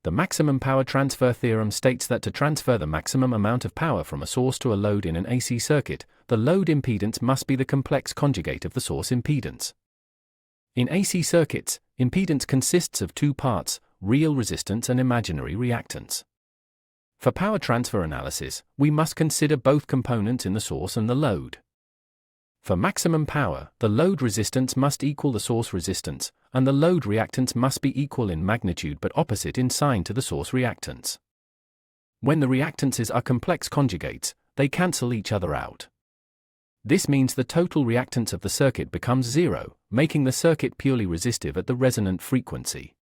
The maximum power transfer theorem states that to transfer the maximum amount of power from a source to a load in an AC circuit, the load impedance must be the complex conjugate of the source impedance. In AC circuits, impedance consists of two parts, real resistance and imaginary reactance. For power transfer analysis, we must consider both components in the source and the load. For maximum power, the load resistance must equal the source resistance, and the load reactance must be equal in magnitude but opposite in sign to the source reactance. When the reactances are complex conjugates, they cancel each other out. This means the total reactance of the circuit becomes zero, making the circuit purely resistive at the resonant frequency.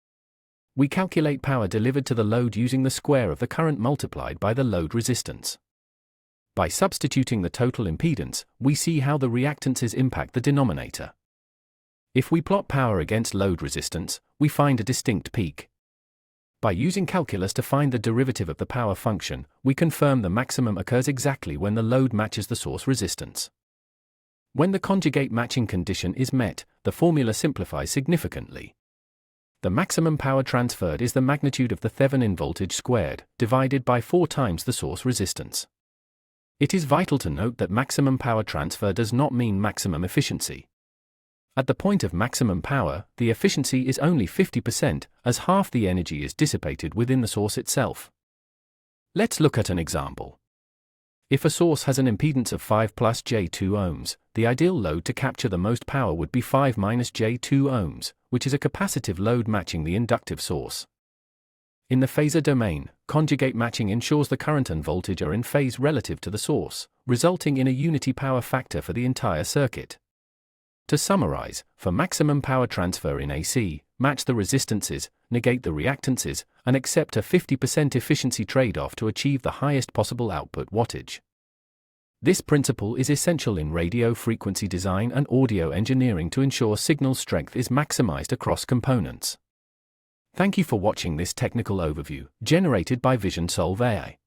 We calculate power delivered to the load using the square of the current multiplied by the load resistance. By substituting the total impedance, we see how the reactances impact the denominator. If we plot power against load resistance, we find a distinct peak. By using calculus to find the derivative of the power function, we confirm the maximum occurs exactly when the load matches the source resistance. When the conjugate matching condition is met, the formula simplifies significantly. The maximum power transferred is the magnitude of the Thevenin voltage squared, divided by 4 times the source resistance. It is vital to note that maximum power transfer does not mean maximum efficiency. At the point of maximum power, the efficiency is only 50%, as half the energy is dissipated within the source itself. Let's look at an example. If a source has an impedance of 5 plus J2 ohms, the ideal load to capture the most power would be 5 minus J2 ohms, which is a capacitive load matching the inductive source. In the phasor domain, conjugate matching ensures the current and voltage are in phase relative to the source, resulting in a unity power factor for the entire circuit. To summarize, for maximum power transfer in AC, match the resistances, negate the reactances, and accept a 50% efficiency trade-off to achieve the highest possible output wattage. This principle is essential in radio frequency design and audio engineering to ensure signal strength is maximized across components. Thank you for watching this technical overview, generated by Vision Solve AI.